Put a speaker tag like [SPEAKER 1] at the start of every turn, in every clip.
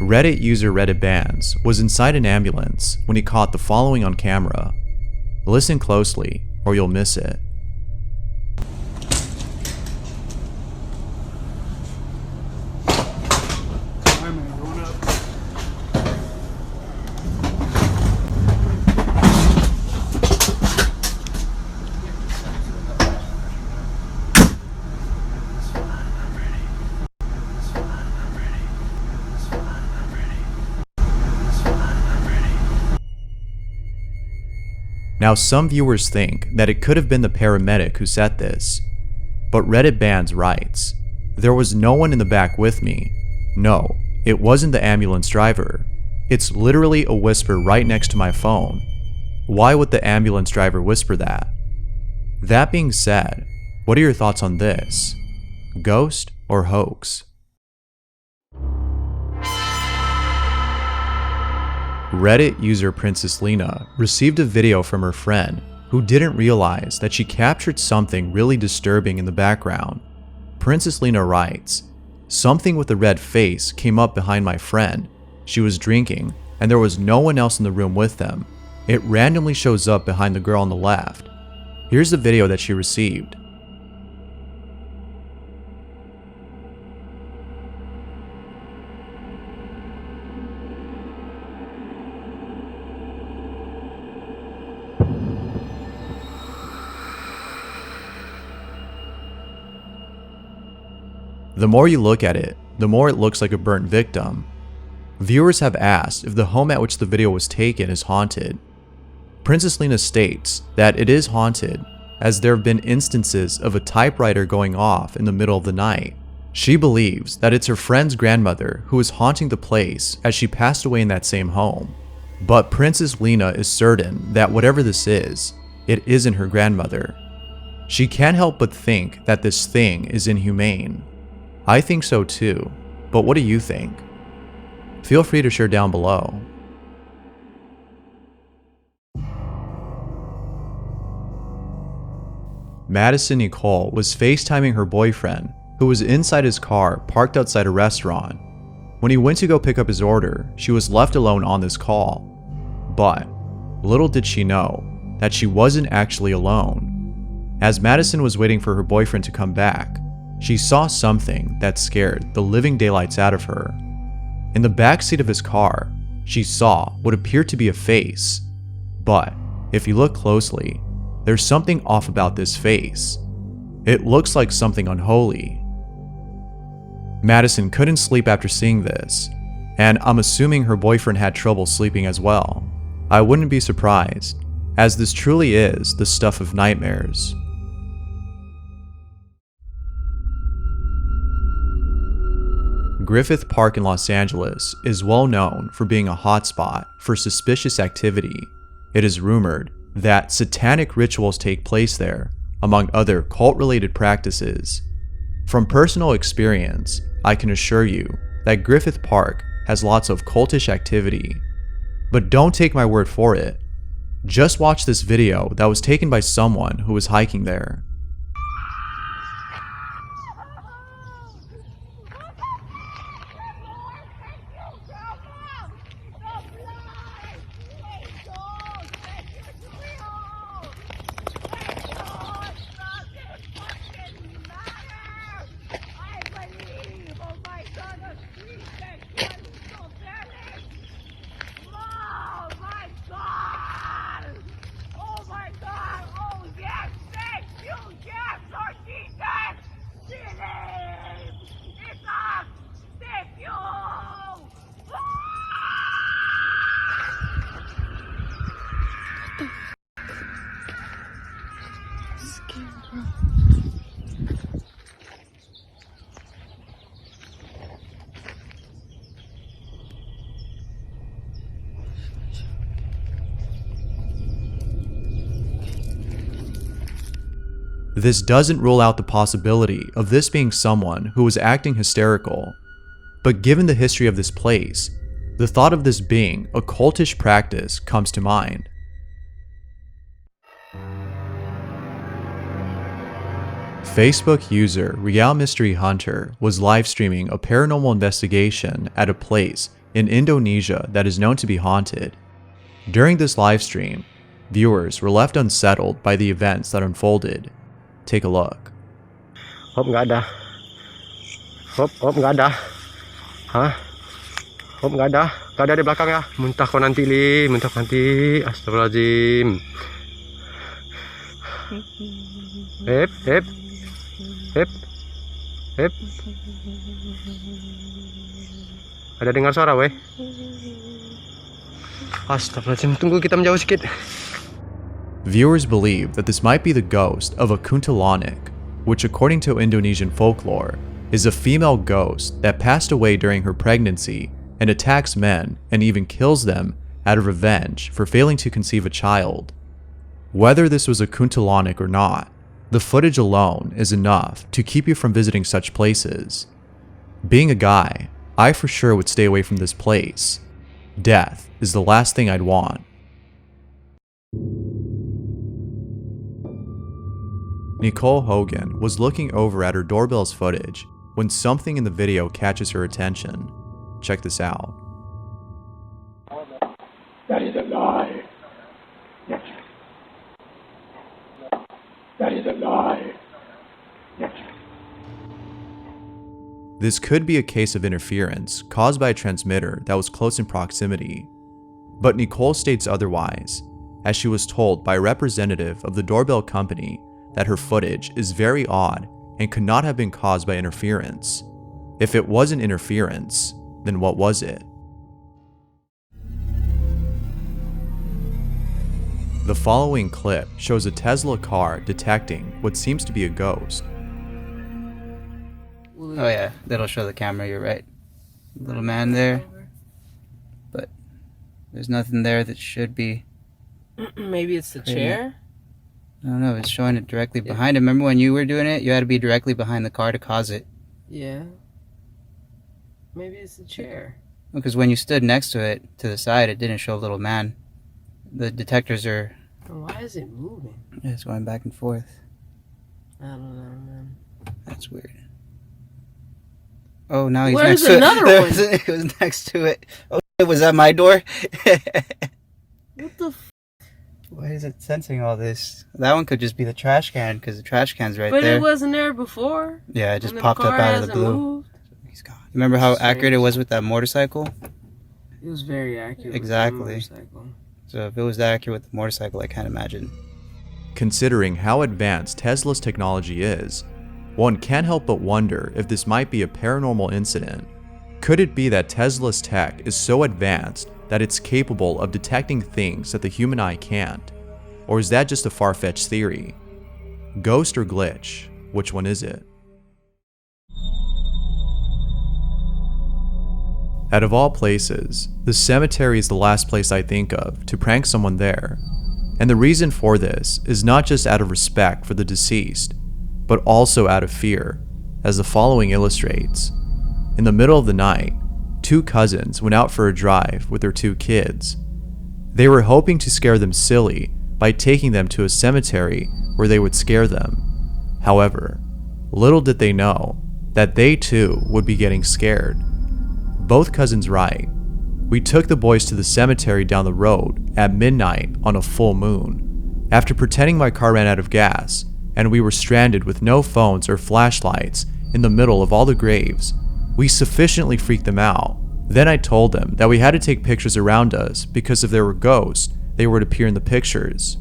[SPEAKER 1] Reddit user Reddit Bands was inside an ambulance when he caught the following on camera. Listen closely or you'll miss it. Now, some viewers think that it could have been the paramedic who said this, but Reddit Bands writes, "There was no one in the back with me. No, it wasn't the ambulance driver. It's literally a whisper right next to my phone. Why would the ambulance driver whisper that?" That being said, what are your thoughts on this? Ghost or hoax? Reddit user Princess Lena received a video from her friend who didn't realize that she captured something really disturbing in the background. Princess Lena writes, "Something with a red face came up behind my friend. She was drinking and there was no one else in the room with them. It randomly shows up behind the girl on the left." Here's the video that she received. The more you look at it, the more it looks like a burnt victim. Viewers have asked if the home at which the video was taken is haunted. Princess Lena states that it is haunted, as there have been instances of a typewriter going off in the middle of the night. She believes that it's her friend's grandmother who is haunting the place as she passed away in that same home. But Princess Lena is certain that whatever this is, it isn't her grandmother. She can't help but think that this thing is inhumane. I think so too, but what do you think? Feel free to share down below. Madison Nicole was FaceTiming her boyfriend, who was inside his car parked outside a restaurant. When he went to go pick up his order, she was left alone on this call. But little did she know that she wasn't actually alone. As Madison was waiting for her boyfriend to come back, she saw something that scared the living daylights out of her. In the backseat of his car, she saw what appeared to be a face. But if you look closely, there's something off about this face. It looks like something unholy. Madison couldn't sleep after seeing this, and I'm assuming her boyfriend had trouble sleeping as well. I wouldn't be surprised, as this truly is the stuff of nightmares. Griffith Park in Los Angeles is well known for being a hotspot for suspicious activity. It is rumored that satanic rituals take place there, among other cult-related practices. From personal experience, I can assure you that Griffith Park has lots of cultish activity. But don't take my word for it. Just watch this video that was taken by someone who was hiking there. This doesn't rule out the possibility of this being someone who was acting hysterical, but given the history of this place, the thought of this being a cultish practice comes to mind. Facebook user Real Mystery Hunter was live streaming a paranormal investigation at a place in Indonesia that is known to be haunted. During this live stream, viewers were left unsettled by the events that unfolded. Take a look.
[SPEAKER 2] Hop, nggak ada. Hop, nggak ada. Hah? Hop, nggak ada. Nggak ada di belakang ya. Muntah kau nanti, Li. Muntah nanti. Astagfirullahaladzim. Hep, hep. Hep. Hep. Ada dengar suara, weh? Astagfirullahaladzim. Tunggu kita menjauh sedikit.
[SPEAKER 1] Viewers believe that this might be the ghost of a kuntilanak, which according to Indonesian folklore, is a female ghost that passed away during her pregnancy and attacks men and even kills them out of revenge for failing to conceive a child. Whether this was a kuntilanak or not, the footage alone is enough to keep you from visiting such places. Being a guy, I for sure would stay away from this place. Death is the last thing I'd want. Nicole Hogan was looking over at her doorbell's footage when something in the video catches her attention. Check this out.
[SPEAKER 3] That is a lie. That is a lie.
[SPEAKER 1] This could be a case of interference caused by a transmitter that was close in proximity. But Nicole states otherwise, as she was told by a representative of the doorbell company that her footage is very odd and could not have been caused by interference. If it wasn't interference, then what was it? The following clip shows a Tesla car detecting what seems to be a ghost.
[SPEAKER 4] Oh yeah, that'll show the camera, you're right. Little man there. But there's nothing there that should be.
[SPEAKER 5] Maybe it's the chair?
[SPEAKER 4] I don't know, it's showing it directly behind him. Remember when you were doing it? You had to be directly behind the car to cause it.
[SPEAKER 5] Yeah. Maybe it's the chair.
[SPEAKER 4] Because when you stood next to it, to the side, it didn't show little man. The detectors are...
[SPEAKER 5] Why is it moving?
[SPEAKER 4] It's going back and forth.
[SPEAKER 5] I don't know, man.
[SPEAKER 4] That's weird. Oh, now he's
[SPEAKER 5] Where's
[SPEAKER 4] next to
[SPEAKER 5] another
[SPEAKER 4] it.
[SPEAKER 5] one?
[SPEAKER 4] It was next to it. Oh, was that my door?
[SPEAKER 5] What the f?
[SPEAKER 4] Why is it sensing all this? That one could just be the trash can, because the trash can's right
[SPEAKER 5] But
[SPEAKER 4] there.
[SPEAKER 5] it wasn't there before.
[SPEAKER 4] Yeah, it just
[SPEAKER 5] And the
[SPEAKER 4] popped up
[SPEAKER 5] car
[SPEAKER 4] out of the
[SPEAKER 5] hasn't
[SPEAKER 4] blue.
[SPEAKER 5] moved.
[SPEAKER 4] He's gone. Remember how accurate it was with that motorcycle?
[SPEAKER 5] It was very accurate. with
[SPEAKER 4] Exactly.
[SPEAKER 5] the motorcycle.
[SPEAKER 4] So if it was that accurate with the motorcycle, I can't imagine.
[SPEAKER 1] Considering how advanced Tesla's technology is, one can't help but wonder if this might be a paranormal incident. Could it be that Tesla's tech is so advanced that it's capable of detecting things that the human eye can't? Or is that just a far-fetched theory? Ghost or glitch? Which one is it? Out of all places, the cemetery is the last place I think of to prank someone there. And the reason for this is not just out of respect for the deceased, but also out of fear, as the following illustrates. In the middle of the night, two cousins went out for a drive with their two kids. They were hoping to scare them silly by taking them to a cemetery where they would scare them. However, little did they know that they too would be getting scared. Both cousins right. We took the boys to the cemetery down the road at midnight on a full moon. After pretending my car ran out of gas and we were stranded with no phones or flashlights in the middle of all the graves, we sufficiently freaked them out. Then I told them that we had to take pictures around us because if there were ghosts, they would appear in the pictures.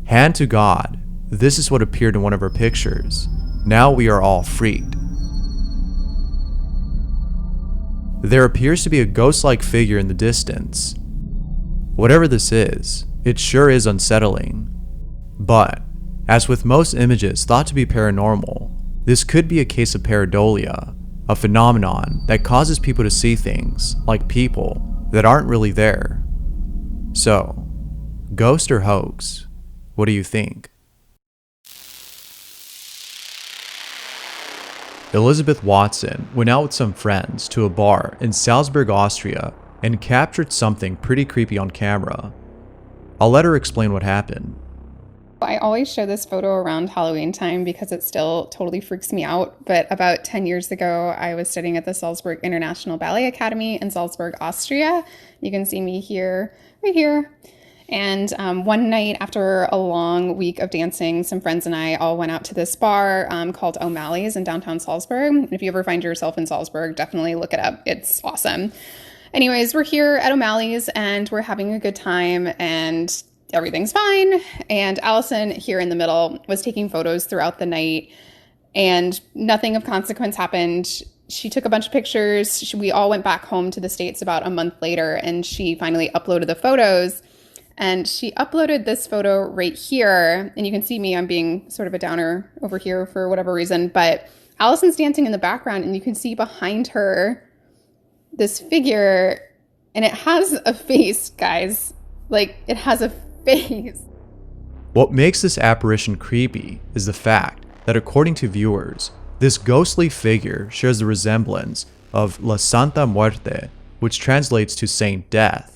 [SPEAKER 1] Hand to God, this is what appeared in one of our pictures. Now we are all freaked. There appears to be a ghost-like figure in the distance. Whatever this is, it sure is unsettling. But, as with most images thought to be paranormal, this could be a case of pareidolia, a phenomenon that causes people to see things, like people, that aren't really there. So, ghost or hoax? What do you think? Elizabeth Watson went out with some friends to a bar in Salzburg, Austria, and captured something pretty creepy on camera. I'll let her explain what happened.
[SPEAKER 6] I always show this photo around Halloween time because it still totally freaks me out. But about 10 years ago, I was studying at the Salzburg International Ballet Academy in Salzburg, Austria. You can see me here, right here. And one night after a long week of dancing, some friends and I all went out to this bar called O'Malley's in downtown Salzburg. If you ever find yourself in Salzburg, definitely look it up. It's awesome. Anyways, we're here at O'Malley's and we're having a good time and everything's fine. And Allison here in the middle was taking photos throughout the night and nothing of consequence happened. She took a bunch of pictures. We all went back home to the States about a month later and she finally uploaded the photos. And she uploaded this photo right here. And you can see me, I'm being sort of a downer over here for whatever reason. But Allison's dancing in the background and you can see behind her this figure. And it has a face, guys. Like, it has a face.
[SPEAKER 1] What makes this apparition creepy is the fact that according to viewers, this ghostly figure shares the resemblance of La Santa Muerte, which translates to Saint Death.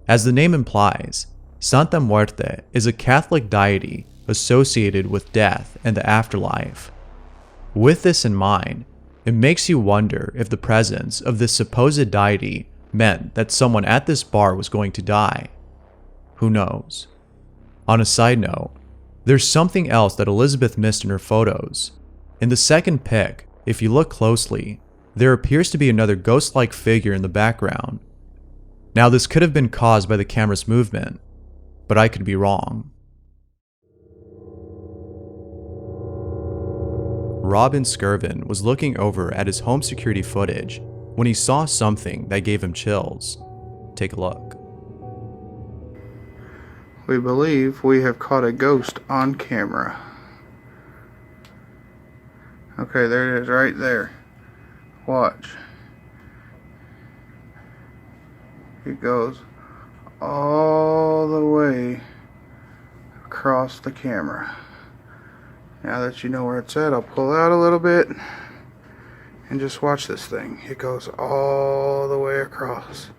[SPEAKER 1] As the name implies, Santa Muerte is a Catholic deity associated with death and the afterlife. With this in mind, it makes you wonder if the presence of this supposed deity meant that someone at this bar was going to die. Who knows? On a side note, there's something else that Elizabeth missed in her photos. In the second pic, if you look closely, there appears to be another ghost-like figure in the background. Now, this could have been caused by the camera's movement, but I could be wrong. Robin Skirvin was looking over at his home security footage when he saw something that gave him chills. Take a look.
[SPEAKER 7] We believe we have caught a ghost on camera. Okay, there it is right there. Watch. It goes all the way across the camera. Now that you know where it's at, I'll pull out a little bit and just watch this thing. It goes all the way across.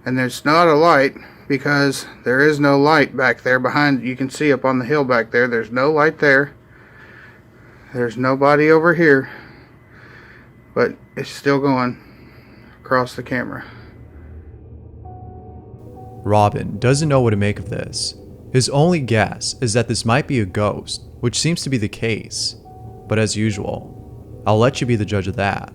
[SPEAKER 7] And there's not a light because there is no light back there behind. You can see up on the hill back there. There's no light there. There's nobody over here. But it's still going across the camera.
[SPEAKER 1] Robin doesn't know what to make of this. His only guess is that this might be a ghost, which seems to be the case. But as usual, I'll let you be the judge of that.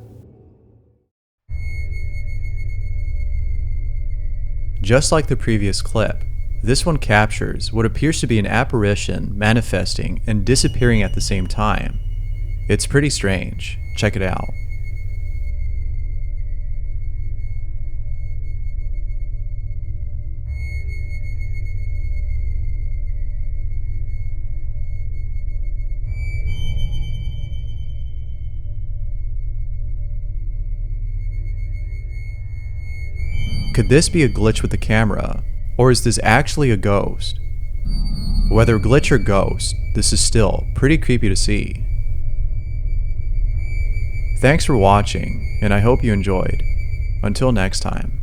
[SPEAKER 1] Just like the previous clip, this one captures what appears to be an apparition manifesting and disappearing at the same time. It's pretty strange. Check it out. Could this be a glitch with the camera, or is this actually a ghost? Whether glitch or ghost, this is still pretty creepy to see. Thanks for watching, and I hope you enjoyed. Until next time.